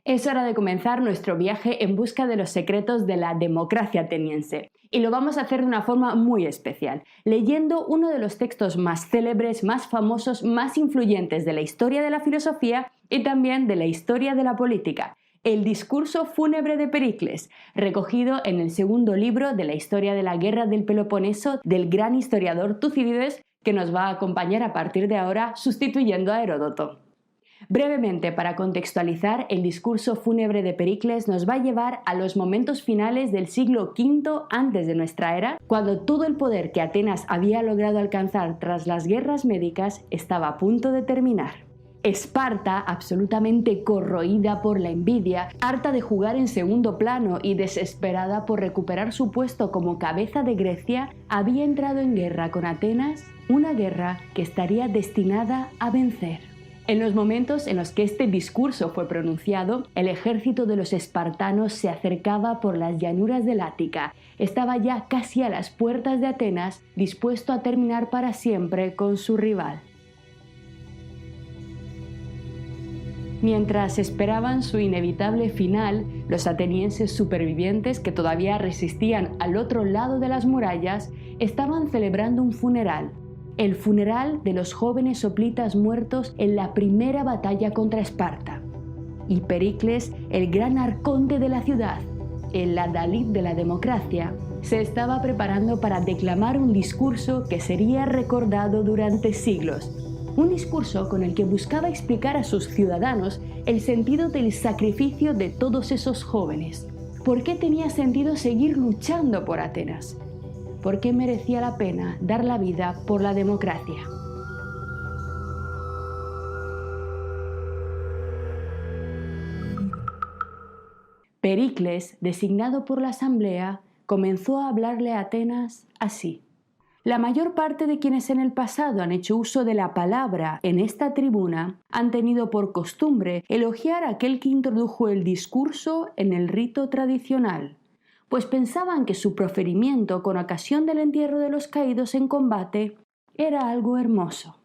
Es hora de comenzar nuestro viaje en busca de los secretos de la democracia ateniense. Y lo vamos a hacer de una forma muy especial, leyendo uno de los textos más célebres, más famosos, más influyentes de la historia de la filosofía y también de la historia de la política, el discurso fúnebre de Pericles, recogido en el segundo libro de la historia de la guerra del Peloponeso del gran historiador Tucídides, que nos va a acompañar a partir de ahora sustituyendo a Heródoto. Brevemente, para contextualizar, el discurso fúnebre de Pericles nos va a llevar a los momentos finales del siglo V antes de nuestra era, cuando todo el poder que Atenas había logrado alcanzar tras las guerras médicas estaba a punto de terminar. Esparta, absolutamente corroída por la envidia, harta de jugar en segundo plano y desesperada por recuperar su puesto como cabeza de Grecia, había entrado en guerra con Atenas, una guerra que estaría destinada a vencer. En los momentos en los que este discurso fue pronunciado, el ejército de los espartanos se acercaba por las llanuras del Ática. Estaba ya casi a las puertas de Atenas, dispuesto a terminar para siempre con su rival. Mientras esperaban su inevitable final, los atenienses supervivientes que todavía resistían al otro lado de las murallas estaban celebrando un funeral. El funeral de los jóvenes soplitas muertos en la primera batalla contra Esparta. Y Pericles, el gran arconte de la ciudad, el adalid de la democracia, se estaba preparando para declamar un discurso que sería recordado durante siglos. Un discurso con el que buscaba explicar a sus ciudadanos el sentido del sacrificio de todos esos jóvenes. ¿Por qué tenía sentido seguir luchando por Atenas? ¿Por qué merecía la pena dar la vida por la democracia? Pericles, designado por la asamblea, comenzó a hablarle a Atenas así. La mayor parte de quienes en el pasado han hecho uso de la palabra en esta tribuna han tenido por costumbre elogiar a aquel que introdujo el discurso en el rito tradicional, pues pensaban que su proferimiento con ocasión del entierro de los caídos en combate era algo hermoso.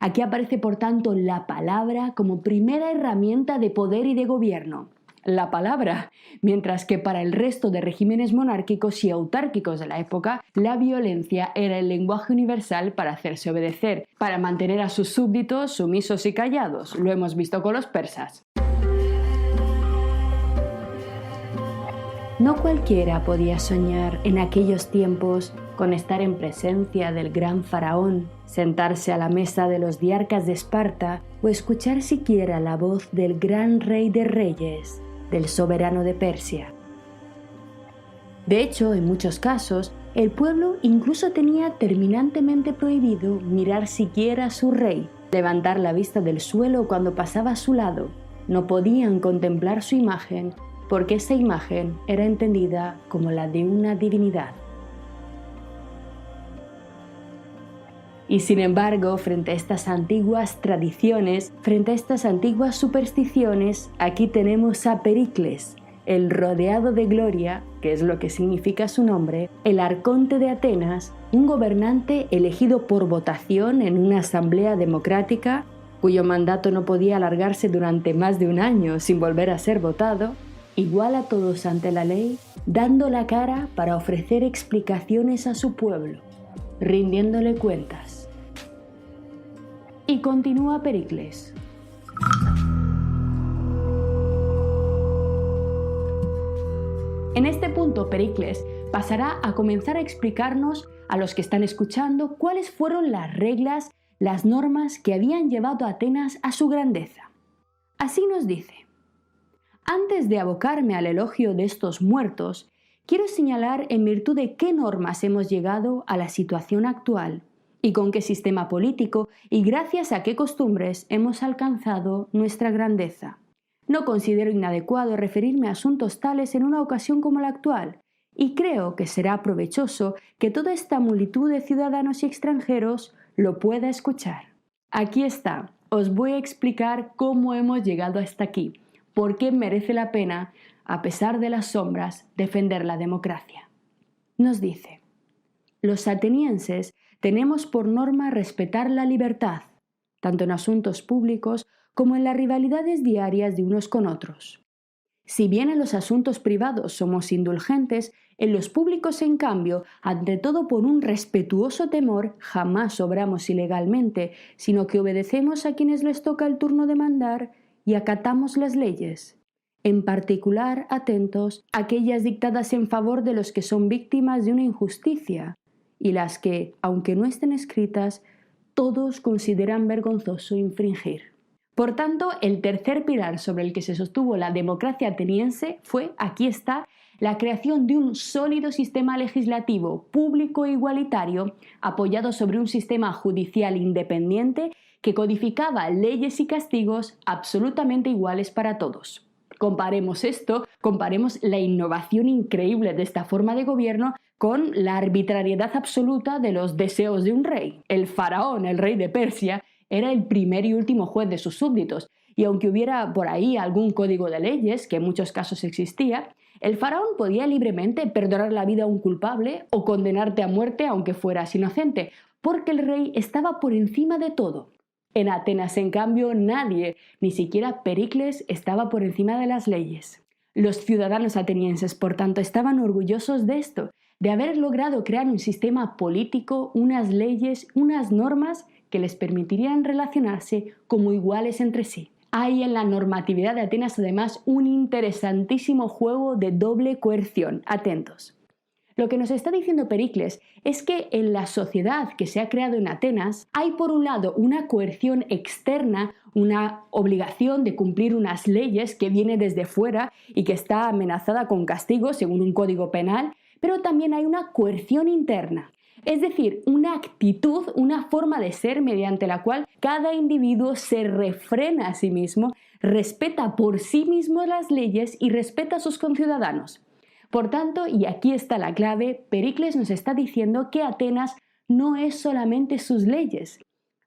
Aquí aparece por tanto la palabra como primera herramienta de poder y de gobierno. La palabra, mientras que para el resto de regímenes monárquicos y autárquicos de la época, la violencia era el lenguaje universal para hacerse obedecer, para mantener a sus súbditos sumisos y callados. Lo hemos visto con los persas. No cualquiera podía soñar en aquellos tiempos con estar en presencia del gran faraón, sentarse a la mesa de los diarcas de Esparta o escuchar siquiera la voz del gran rey de reyes, del soberano de Persia. De hecho, en muchos casos, el pueblo incluso tenía terminantemente prohibido mirar siquiera a su rey, levantar la vista del suelo cuando pasaba a su lado. No podían contemplar su imagen, porque esa imagen era entendida como la de una divinidad. Y sin embargo, frente a estas antiguas tradiciones, frente a estas antiguas supersticiones, aquí tenemos a Pericles, el rodeado de gloria, que es lo que significa su nombre, el arconte de Atenas, un gobernante elegido por votación en una asamblea democrática, cuyo mandato no podía alargarse durante más de un año sin volver a ser votado, igual a todos ante la ley, dando la cara para ofrecer explicaciones a su pueblo, rindiéndole cuentas. Y continúa Pericles. En este punto, Pericles pasará a comenzar a explicarnos a los que están escuchando cuáles fueron las reglas, las normas que habían llevado a Atenas a su grandeza. Así nos dice. Antes de abocarme al elogio de estos muertos, quiero señalar en virtud de qué normas hemos llegado a la situación actual y con qué sistema político y gracias a qué costumbres hemos alcanzado nuestra grandeza. No considero inadecuado referirme a asuntos tales en una ocasión como la actual y creo que será provechoso que toda esta multitud de ciudadanos y extranjeros lo pueda escuchar. Aquí está, os voy a explicar cómo hemos llegado hasta aquí. ¿Por qué merece la pena, a pesar de las sombras, defender la democracia? Nos dice, los atenienses tenemos por norma respetar la libertad, tanto en asuntos públicos como en las rivalidades diarias de unos con otros. Si bien en los asuntos privados somos indulgentes, en los públicos, en cambio, ante todo por un respetuoso temor, jamás obramos ilegalmente, sino que obedecemos a quienes les toca el turno de mandar y acatamos las leyes. En particular, atentos a aquellas dictadas en favor de los que son víctimas de una injusticia, y las que, aunque no estén escritas, todos consideran vergonzoso infringir. Por tanto, el tercer pilar sobre el que se sostuvo la democracia ateniense fue, aquí está, la creación de un sólido sistema legislativo público e igualitario apoyado sobre un sistema judicial independiente que codificaba leyes y castigos absolutamente iguales para todos. Comparemos la innovación increíble de esta forma de gobierno con la arbitrariedad absoluta de los deseos de un rey. El faraón, el rey de Persia, era el primer y último juez de sus súbditos, y aunque hubiera por ahí algún código de leyes, que en muchos casos existía, el faraón podía libremente perdonar la vida a un culpable o condenarte a muerte aunque fueras inocente, porque el rey estaba por encima de todo. En Atenas, en cambio, nadie, ni siquiera Pericles, estaba por encima de las leyes. Los ciudadanos atenienses, por tanto, estaban orgullosos de esto, de haber logrado crear un sistema político, unas leyes, unas normas que les permitirían relacionarse como iguales entre sí. Hay en la normatividad de Atenas además un interesantísimo juego de doble coerción. Atentos. Lo que nos está diciendo Pericles es que en la sociedad que se ha creado en Atenas hay por un lado una coerción externa, una obligación de cumplir unas leyes que viene desde fuera y que está amenazada con castigo según un código penal, pero también hay una coerción interna. Es decir, una actitud, una forma de ser mediante la cual cada individuo se refrena a sí mismo, respeta por sí mismo las leyes y respeta a sus conciudadanos. Por tanto, y aquí está la clave, Pericles nos está diciendo que Atenas no es solamente sus leyes.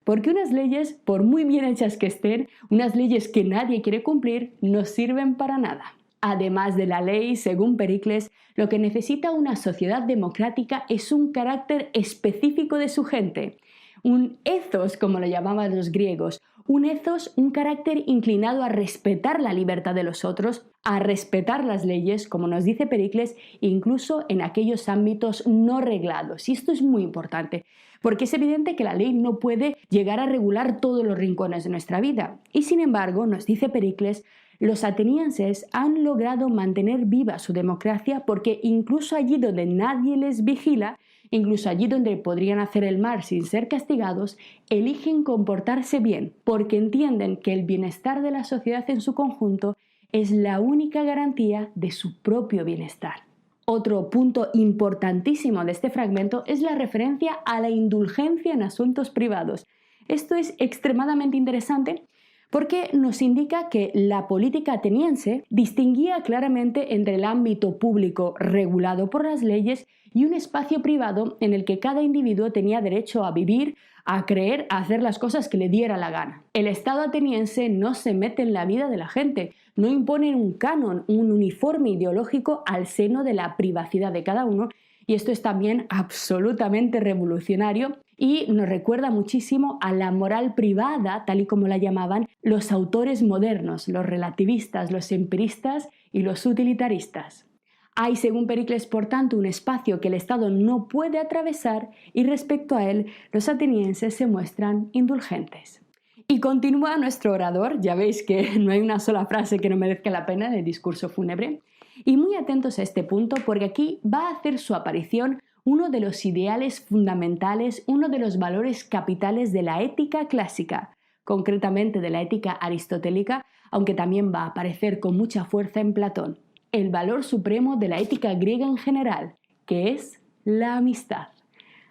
Porque unas leyes, por muy bien hechas que estén, unas leyes que nadie quiere cumplir, no sirven para nada. Además de la ley, según Pericles, lo que necesita una sociedad democrática es un carácter específico de su gente. Un ethos, como lo llamaban los griegos. Un ethos, un carácter inclinado a respetar la libertad de los otros, a respetar las leyes, como nos dice Pericles, incluso en aquellos ámbitos no reglados. Y esto es muy importante, porque es evidente que la ley no puede llegar a regular todos los rincones de nuestra vida. Y sin embargo, nos dice Pericles, los atenienses han logrado mantener viva su democracia porque incluso allí donde nadie les vigila, incluso allí donde podrían hacer el mal sin ser castigados, eligen comportarse bien porque entienden que el bienestar de la sociedad en su conjunto es la única garantía de su propio bienestar. Otro punto importantísimo de este fragmento es la referencia a la indulgencia en asuntos privados. Esto es extremadamente interesante porque nos indica que la política ateniense distinguía claramente entre el ámbito público regulado por las leyes y un espacio privado en el que cada individuo tenía derecho a vivir, a creer, a hacer las cosas que le diera la gana. El Estado ateniense no se mete en la vida de la gente, no impone un canon, un uniforme ideológico al seno de la privacidad de cada uno, y esto es también absolutamente revolucionario y nos recuerda muchísimo a la moral privada, tal y como la llamaban los autores modernos, los relativistas, los empiristas y los utilitaristas. Hay, según Pericles, por tanto, un espacio que el Estado no puede atravesar y respecto a él los atenienses se muestran indulgentes. Y continúa nuestro orador, ya veis que no hay una sola frase que no merezca la pena de discurso fúnebre, y muy atentos a este punto porque aquí va a hacer su aparición uno de los ideales fundamentales, uno de los valores capitales de la ética clásica, concretamente de la ética aristotélica, aunque también va a aparecer con mucha fuerza en Platón, el valor supremo de la ética griega en general, que es la amistad.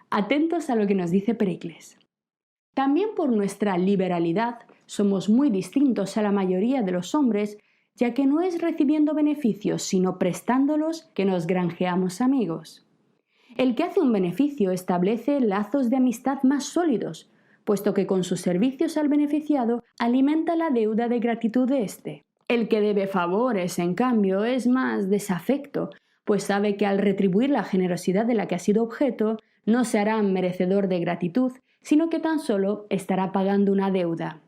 Atentos a lo que nos dice Pericles. También por nuestra liberalidad somos muy distintos a la mayoría de los hombres, ya que no es recibiendo beneficios, sino prestándolos que nos granjeamos amigos. El que hace un beneficio establece lazos de amistad más sólidos, puesto que con sus servicios al beneficiado alimenta la deuda de gratitud de éste. El que debe favores, en cambio, es más desafecto, pues sabe que al retribuir la generosidad de la que ha sido objeto, no se hará merecedor de gratitud, sino que tan solo estará pagando una deuda.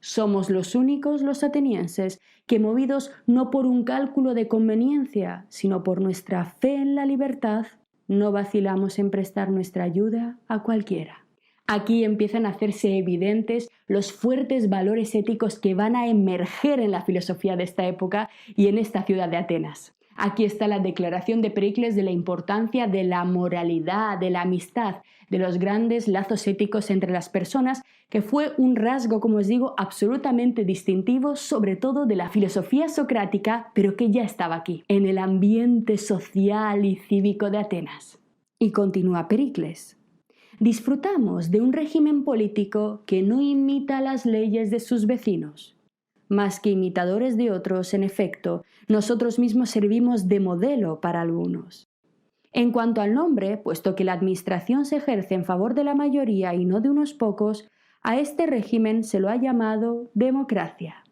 Somos los únicos, los atenienses, que movidos no por un cálculo de conveniencia, sino por nuestra fe en la libertad, no vacilamos en prestar nuestra ayuda a cualquiera. Aquí empiezan a hacerse evidentes los fuertes valores éticos que van a emerger en la filosofía de esta época y en esta ciudad de Atenas. Aquí está la declaración de Pericles de la importancia de la moralidad, de la amistad, de los grandes lazos éticos entre las personas, que fue un rasgo, como os digo, absolutamente distintivo, sobre todo de la filosofía socrática, pero que ya estaba aquí, en el ambiente social y cívico de Atenas. Y continúa Pericles. Disfrutamos de un régimen político que no imita las leyes de sus vecinos. Más que imitadores de otros, en efecto, nosotros mismos servimos de modelo para algunos. En cuanto al nombre, puesto que la administración se ejerce en favor de la mayoría y no de unos pocos, a este régimen se lo ha llamado democracia.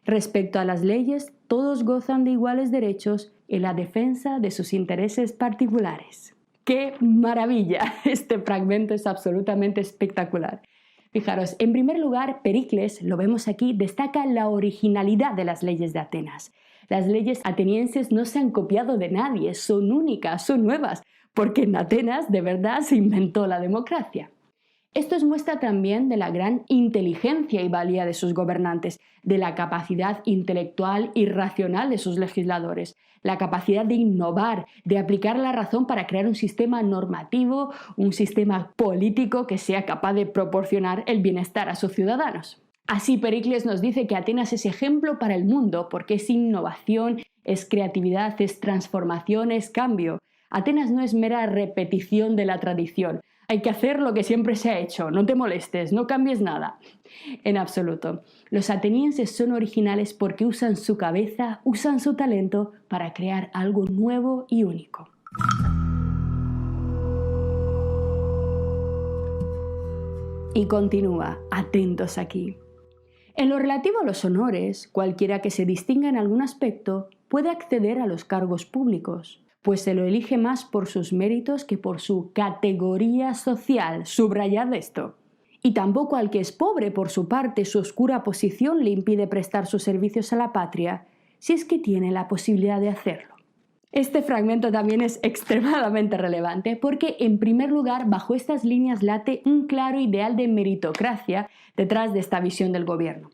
Respecto a las leyes, todos gozan de iguales derechos en la defensa de sus intereses particulares. ¡Qué maravilla! Este fragmento es absolutamente espectacular. Fijaros, en primer lugar, Pericles, lo vemos aquí, destaca la originalidad de las leyes de Atenas. Las leyes atenienses no se han copiado de nadie, son únicas, son nuevas, porque en Atenas de verdad se inventó la democracia. Esto es muestra también de la gran inteligencia y valía de sus gobernantes, de la capacidad intelectual y racional de sus legisladores, la capacidad de innovar, de aplicar la razón para crear un sistema normativo, un sistema político que sea capaz de proporcionar el bienestar a sus ciudadanos. Así Pericles nos dice que Atenas es ejemplo para el mundo porque es innovación, es creatividad, es transformación, es cambio. Atenas no es mera repetición de la tradición. Hay que hacer lo que siempre se ha hecho, no te molestes, no cambies nada. En absoluto. Los atenienses son originales porque usan su cabeza, usan su talento para crear algo nuevo y único. Y continúa, atentos aquí. En lo relativo a los honores, cualquiera que se distinga en algún aspecto puede acceder a los cargos públicos, pues se lo elige más por sus méritos que por su categoría social. Subrayad esto. Y tampoco al que es pobre por su parte, su oscura posición le impide prestar sus servicios a la patria, si es que tiene la posibilidad de hacerlo. Este fragmento también es extremadamente relevante porque, en primer lugar, bajo estas líneas late un claro ideal de meritocracia detrás de esta visión del gobierno.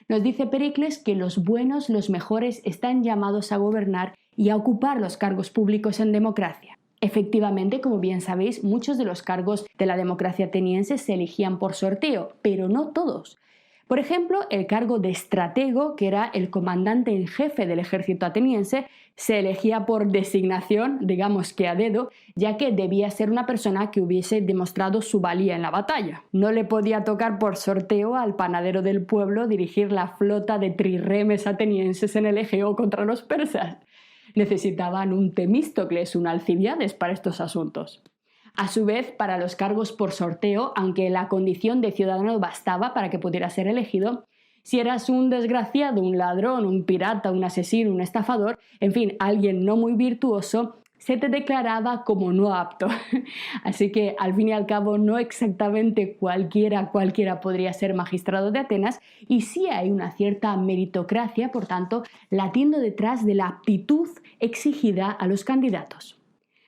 Nos dice Pericles que los buenos, los mejores, están llamados a gobernar y a ocupar los cargos públicos en democracia. Efectivamente, como bien sabéis, muchos de los cargos de la democracia ateniense se elegían por sorteo, pero no todos. Por ejemplo, el cargo de estratego, que era el comandante en jefe del ejército ateniense, se elegía por designación, digamos que a dedo, ya que debía ser una persona que hubiese demostrado su valía en la batalla. No le podía tocar por sorteo al panadero del pueblo dirigir la flota de trirremes atenienses en el Egeo contra los persas. Necesitaban un Temístocles, un Alcibiades para estos asuntos. A su vez, para los cargos por sorteo, aunque la condición de ciudadano bastaba para que pudiera ser elegido, si eras un desgraciado, un ladrón, un pirata, un asesino, un estafador, en fin, alguien no muy virtuoso, se te declaraba como no apto. Así que, al fin y al cabo, no exactamente cualquiera podría ser magistrado de Atenas, y sí hay una cierta meritocracia, por tanto, latiendo detrás de la aptitud exigida a los candidatos.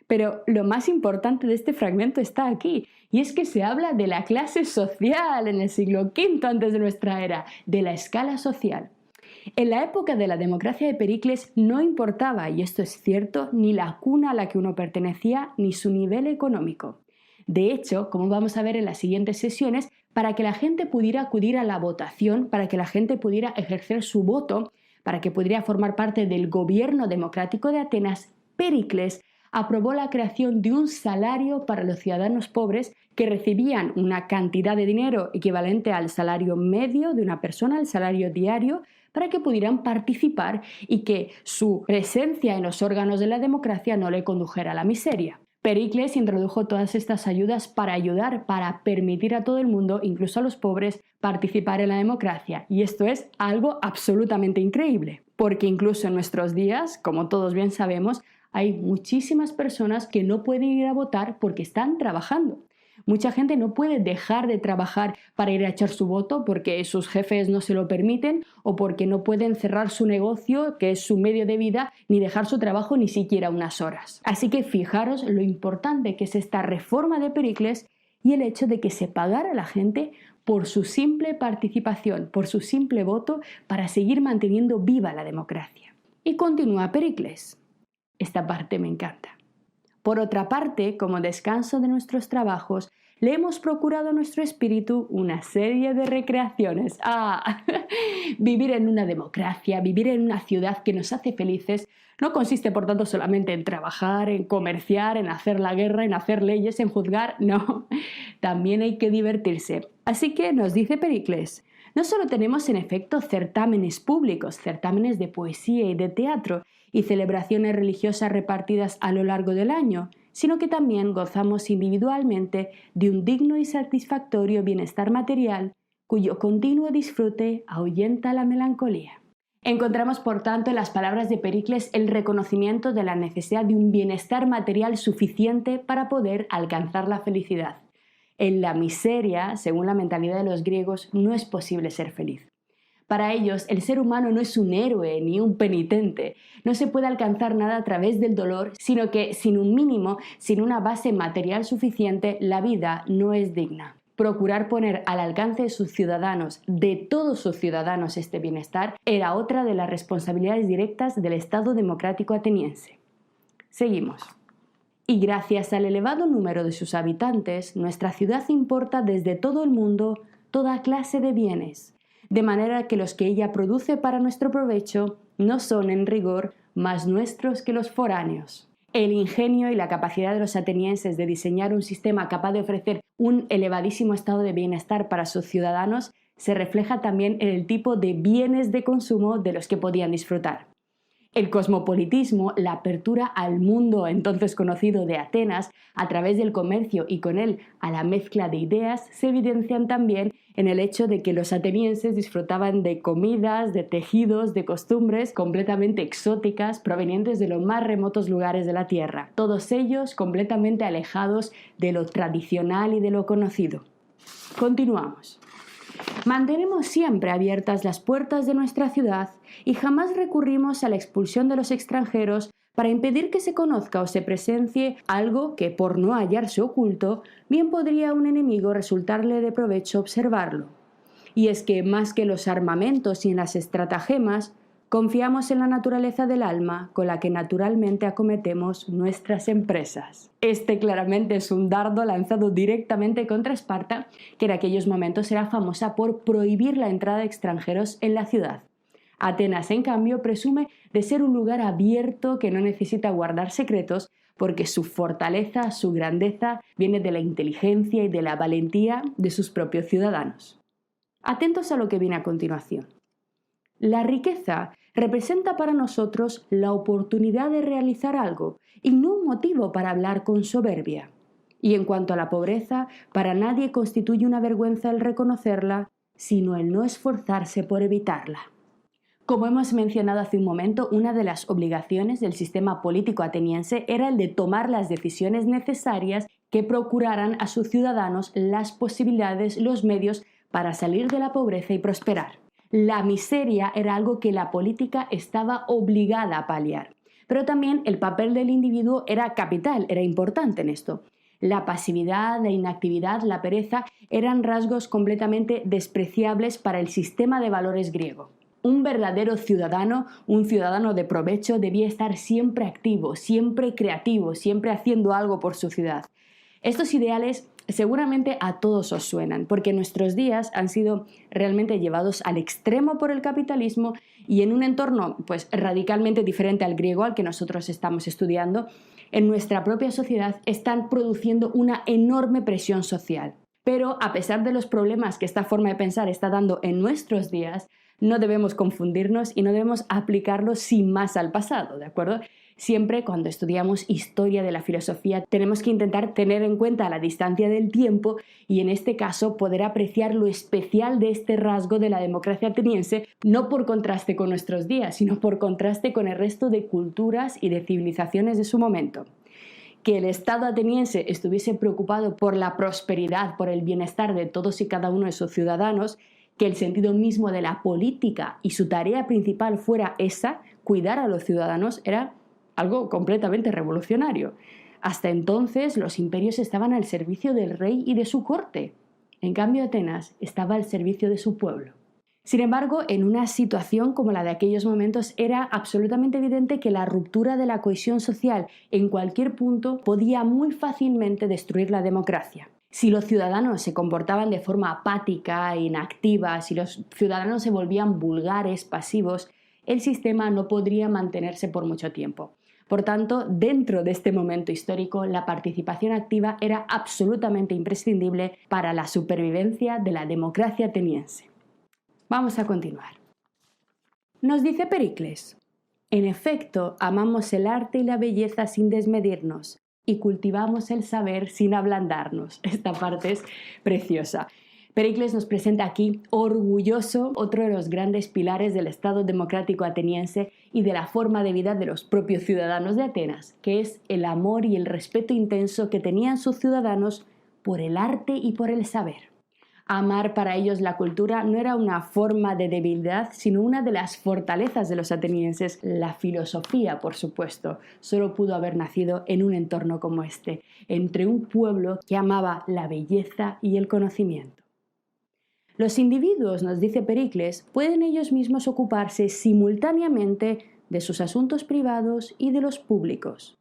Pero lo más importante de este fragmento está aquí, y es que se habla de la clase social en el siglo V antes de nuestra era, de la escala social. En la época de la democracia de Pericles no importaba, y esto es cierto, ni la cuna a la que uno pertenecía ni su nivel económico. De hecho, como vamos a ver en las siguientes sesiones, para que la gente pudiera acudir a la votación, para que la gente pudiera ejercer su voto, para que pudiera formar parte del gobierno democrático de Atenas, Pericles aprobó la creación de un salario para los ciudadanos pobres que recibían una cantidad de dinero equivalente al salario medio de una persona, al salario diario, para que pudieran participar y que su presencia en los órganos de la democracia no le condujera a la miseria. Pericles introdujo todas estas ayudas para permitir a todo el mundo, incluso a los pobres, participar en la democracia. Y esto es algo absolutamente increíble, porque incluso en nuestros días, como todos bien sabemos, hay muchísimas personas que no pueden ir a votar porque están trabajando. Mucha gente no puede dejar de trabajar para ir a echar su voto porque sus jefes no se lo permiten o porque no pueden cerrar su negocio, que es su medio de vida, ni dejar su trabajo ni siquiera unas horas. Así que fijaros lo importante que es esta reforma de Pericles y el hecho de que se pagara a la gente por su simple participación, por su simple voto, para seguir manteniendo viva la democracia. Y continúa Pericles. Esta parte me encanta. Por otra parte, como descanso de nuestros trabajos, le hemos procurado a nuestro espíritu una serie de recreaciones. Vivir en una democracia, vivir en una ciudad que nos hace felices, no consiste por tanto solamente en trabajar, en comerciar, en hacer la guerra, en hacer leyes, en juzgar, no. También hay que divertirse. Así que nos dice Pericles, no solo tenemos en efecto certámenes públicos, certámenes de poesía y de teatro, y celebraciones religiosas repartidas a lo largo del año, sino que también gozamos individualmente de un digno y satisfactorio bienestar material cuyo continuo disfrute ahuyenta la melancolía. Encontramos, por tanto, en las palabras de Pericles el reconocimiento de la necesidad de un bienestar material suficiente para poder alcanzar la felicidad. En la miseria, según la mentalidad de los griegos, no es posible ser feliz. Para ellos, el ser humano no es un héroe ni un penitente. No se puede alcanzar nada a través del dolor, sino que sin un mínimo, sin una base material suficiente, la vida no es digna. Procurar poner al alcance de sus ciudadanos, de todos sus ciudadanos, este bienestar, era otra de las responsabilidades directas del Estado democrático ateniense. Seguimos. Y gracias al elevado número de sus habitantes, nuestra ciudad importa desde todo el mundo toda clase de bienes, de manera que los que ella produce para nuestro provecho no son en rigor más nuestros que los foráneos. El ingenio y la capacidad de los atenienses de diseñar un sistema capaz de ofrecer un elevadísimo estado de bienestar para sus ciudadanos se refleja también en el tipo de bienes de consumo de los que podían disfrutar. El cosmopolitismo, la apertura al mundo entonces conocido de Atenas a través del comercio y con él a la mezcla de ideas se evidencian también en el hecho de que los atenienses disfrutaban de comidas, de tejidos, de costumbres completamente exóticas provenientes de los más remotos lugares de la tierra, todos ellos completamente alejados de lo tradicional y de lo conocido. Continuamos. Mantenemos siempre abiertas las puertas de nuestra ciudad y jamás recurrimos a la expulsión de los extranjeros para impedir que se conozca o se presencie algo que, por no hallarse oculto, bien podría a un enemigo resultarle de provecho observarlo. Y es que, más que en los armamentos y en las estratagemas, confiamos en la naturaleza del alma con la que naturalmente acometemos nuestras empresas. Este claramente es un dardo lanzado directamente contra Esparta, que en aquellos momentos era famosa por prohibir la entrada de extranjeros en la ciudad. Atenas, en cambio, presume de ser un lugar abierto que no necesita guardar secretos porque su fortaleza, su grandeza, viene de la inteligencia y de la valentía de sus propios ciudadanos. Atentos a lo que viene a continuación. La riqueza representa para nosotros la oportunidad de realizar algo y no un motivo para hablar con soberbia. Y en cuanto a la pobreza, para nadie constituye una vergüenza el reconocerla, sino el no esforzarse por evitarla. Como hemos mencionado hace un momento, una de las obligaciones del sistema político ateniense era el de tomar las decisiones necesarias que procuraran a sus ciudadanos las posibilidades, los medios para salir de la pobreza y prosperar. La miseria era algo que la política estaba obligada a paliar, pero también el papel del individuo era capital, era importante en esto. La pasividad, la inactividad, la pereza eran rasgos completamente despreciables para el sistema de valores griego. Un verdadero ciudadano, un ciudadano de provecho, debía estar siempre activo, siempre creativo, siempre haciendo algo por su ciudad. Estos ideales seguramente a todos os suenan, porque nuestros días han sido realmente llevados al extremo por el capitalismo y en un entorno pues radicalmente diferente al griego al que nosotros estamos estudiando, en nuestra propia sociedad están produciendo una enorme presión social. Pero a pesar de los problemas que esta forma de pensar está dando en nuestros días, no debemos confundirnos y no debemos aplicarlo sin más al pasado, ¿de acuerdo? Siempre cuando estudiamos historia de la filosofía tenemos que intentar tener en cuenta la distancia del tiempo y en este caso poder apreciar lo especial de este rasgo de la democracia ateniense, no por contraste con nuestros días, sino por contraste con el resto de culturas y de civilizaciones de su momento. que el Estado ateniense estuviese preocupado por la prosperidad, por el bienestar de todos y cada uno de sus ciudadanos, que el sentido mismo de la política y su tarea principal fuera esa, cuidar a los ciudadanos, era algo completamente revolucionario. Hasta entonces los imperios estaban al servicio del rey y de su corte. En cambio, Atenas estaba al servicio de su pueblo. Sin embargo, en una situación como la de aquellos momentos era absolutamente evidente que la ruptura de la cohesión social en cualquier punto podía muy fácilmente destruir la democracia. Si los ciudadanos se comportaban de forma apática e inactiva, si los ciudadanos se volvían vulgares, pasivos, el sistema no podría mantenerse por mucho tiempo. Por tanto, dentro de este momento histórico, la participación activa era absolutamente imprescindible para la supervivencia de la democracia ateniense. Vamos a continuar. Nos dice Pericles: en efecto, amamos el arte y la belleza sin desmedirnos y cultivamos el saber sin ablandarnos. Esta parte es preciosa. Pericles nos presenta aquí, orgulloso, otro de los grandes pilares del Estado democrático ateniense y de la forma de vida de los propios ciudadanos de Atenas, que es el amor y el respeto intenso que tenían sus ciudadanos por el arte y por el saber. Amar para ellos la cultura no era una forma de debilidad, sino una de las fortalezas de los atenienses. La filosofía, por supuesto, solo pudo haber nacido en un entorno como este, entre un pueblo que amaba la belleza y el conocimiento. Los individuos, nos dice Pericles, pueden ellos mismos ocuparse simultáneamente de sus asuntos privados y de los públicos.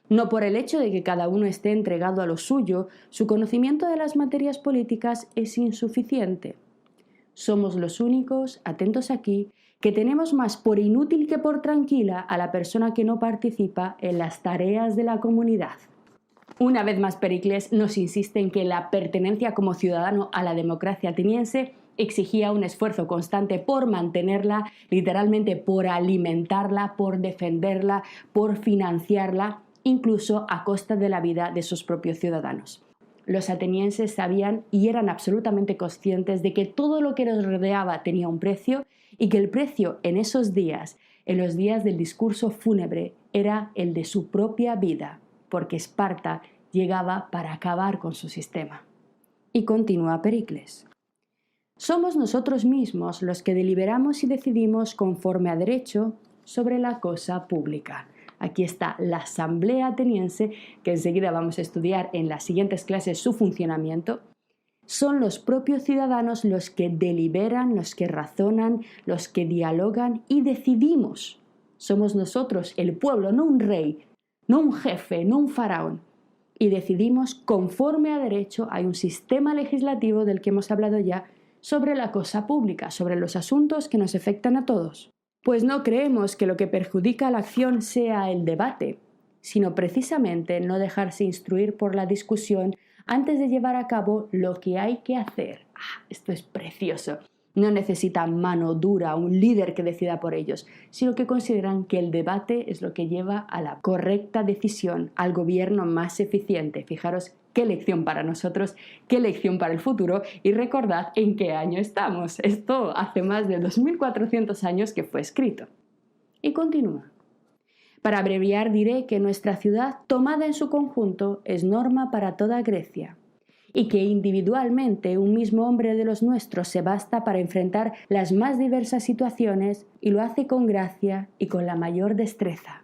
No por el hecho de que cada uno esté entregado a lo suyo, su conocimiento de las materias políticas es insuficiente. Somos los únicos, atentos aquí, que tenemos más por inútil que por tranquila a la persona que no participa en las tareas de la comunidad. Una vez más, Pericles nos insiste en que la pertenencia como ciudadano a la democracia ateniense exigía un esfuerzo constante por mantenerla, literalmente por alimentarla, por defenderla, por financiarla, incluso a costa de la vida de sus propios ciudadanos. Los atenienses sabían y eran absolutamente conscientes de que todo lo que los rodeaba tenía un precio y que el precio en esos días, en los días del discurso fúnebre, era el de su propia vida, porque Esparta llegaba para acabar con su sistema. Y continúa Pericles: somos nosotros mismos los que deliberamos y decidimos conforme a derecho sobre la cosa pública. Aquí está la asamblea ateniense, que enseguida vamos a estudiar en las siguientes clases su funcionamiento. Son los propios ciudadanos los que deliberan, los que razonan, los que dialogan y decidimos. Somos nosotros, el pueblo, no un rey, no un jefe, no un faraón. Y decidimos conforme a derecho. Hay un sistema legislativo del que hemos hablado ya sobre la cosa pública, sobre los asuntos que nos afectan a todos. Pues no creemos que lo que perjudica a la acción sea el debate, sino precisamente no dejarse instruir por la discusión antes de llevar a cabo lo que hay que hacer. Esto es precioso. No necesitan mano dura, un líder que decida por ellos, sino que consideran que el debate es lo que lleva a la correcta decisión, al gobierno más eficiente. Fijaros qué lección para nosotros, qué lección para el futuro, y recordad en qué año estamos. Esto hace más de 2400 años que fue escrito. Y continúa. Para abreviar diré que nuestra ciudad, tomada en su conjunto, es norma para toda Grecia, y que individualmente un mismo hombre de los nuestros se basta para enfrentar las más diversas situaciones y lo hace con gracia y con la mayor destreza.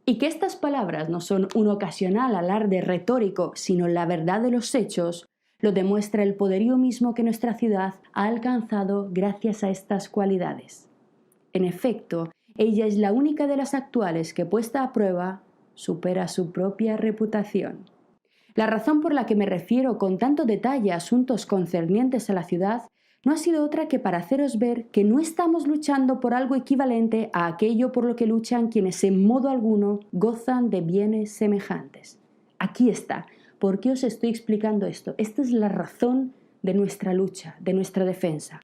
Y que estas palabras no son un ocasional alarde retórico, sino la verdad de los hechos, lo demuestra el poderío mismo que nuestra ciudad ha alcanzado gracias a estas cualidades. En efecto, ella es la única de las actuales que, puesta a prueba, supera su propia reputación. La razón por la que me refiero con tanto detalle a asuntos concernientes a la ciudad no ha sido otra que para haceros ver que no estamos luchando por algo equivalente a aquello por lo que luchan quienes en modo alguno gozan de bienes semejantes. Aquí está. ¿Por qué os estoy explicando esto? Esta es la razón de nuestra lucha, de nuestra defensa.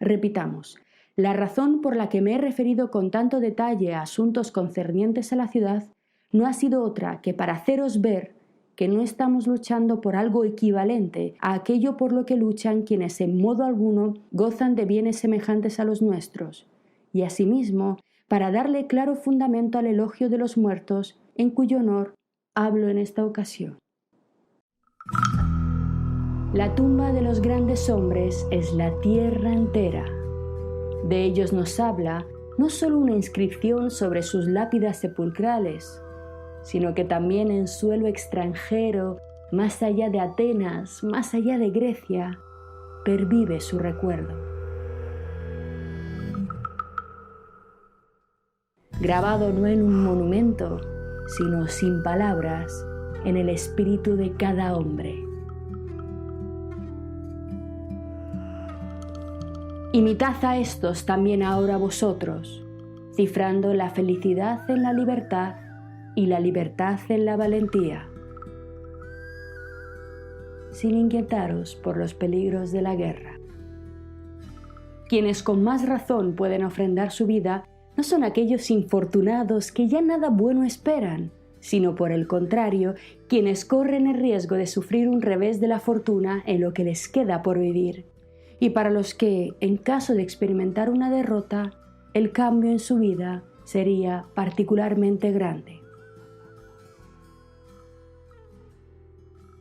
Repitamos, la razón por la que me he referido con tanto detalle a asuntos concernientes a la ciudad no ha sido otra que para haceros ver que no estamos luchando por algo equivalente a aquello por lo que luchan quienes en modo alguno gozan de bienes semejantes a los nuestros, y asimismo para darle claro fundamento al elogio de los muertos, en cuyo honor hablo en esta ocasión. La tumba de los grandes hombres es la tierra entera. De ellos nos habla no solo una inscripción sobre sus lápidas sepulcrales, sino que también en suelo extranjero, más allá de Atenas, más allá de Grecia, pervive su recuerdo. Grabado no en un monumento, sino sin palabras, en el espíritu de cada hombre. Imitad a estos también ahora vosotros, cifrando la felicidad en la libertad y la libertad en la valentía, sin inquietaros por los peligros de la guerra. Quienes con más razón pueden ofrendar su vida no son aquellos infortunados que ya nada bueno esperan, sino por el contrario, quienes corren el riesgo de sufrir un revés de la fortuna en lo que les queda por vivir, y para los que, en caso de experimentar una derrota, el cambio en su vida sería particularmente grande.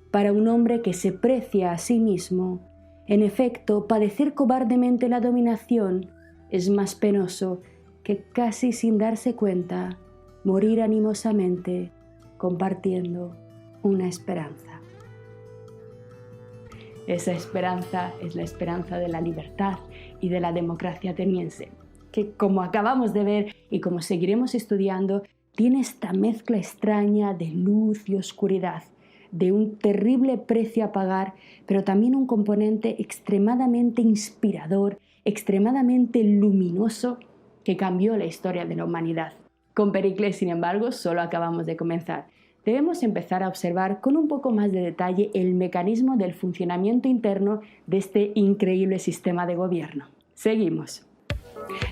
Para un hombre que se precia a sí mismo, en efecto, padecer cobardemente la dominación es más penoso que casi sin darse cuenta, morir animosamente compartiendo una esperanza. Esa esperanza es la esperanza de la libertad y de la democracia ateniense, que como acabamos de ver y como seguiremos estudiando, tiene esta mezcla extraña de luz y oscuridad, de un terrible precio a pagar, pero también un componente extremadamente inspirador, extremadamente luminoso, que cambió la historia de la humanidad. Con Pericles, sin embargo, solo acabamos de comenzar. Debemos empezar a observar con un poco más de detalle el mecanismo del funcionamiento interno de este increíble sistema de gobierno. Seguimos.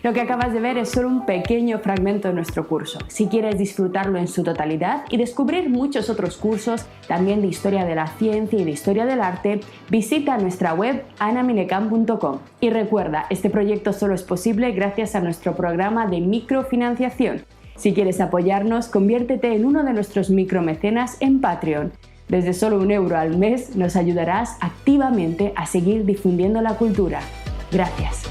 Lo que acabas de ver es solo un pequeño fragmento de nuestro curso. Si quieres disfrutarlo en su totalidad y descubrir muchos otros cursos, también de historia de la ciencia y de historia del arte, visita nuestra web anaminecam.com. Y recuerda, este proyecto solo es posible gracias a nuestro programa de microfinanciación. Si quieres apoyarnos, conviértete en uno de nuestros micromecenas en Patreon. Desde solo €1 al mes nos ayudarás activamente a seguir difundiendo la cultura. Gracias.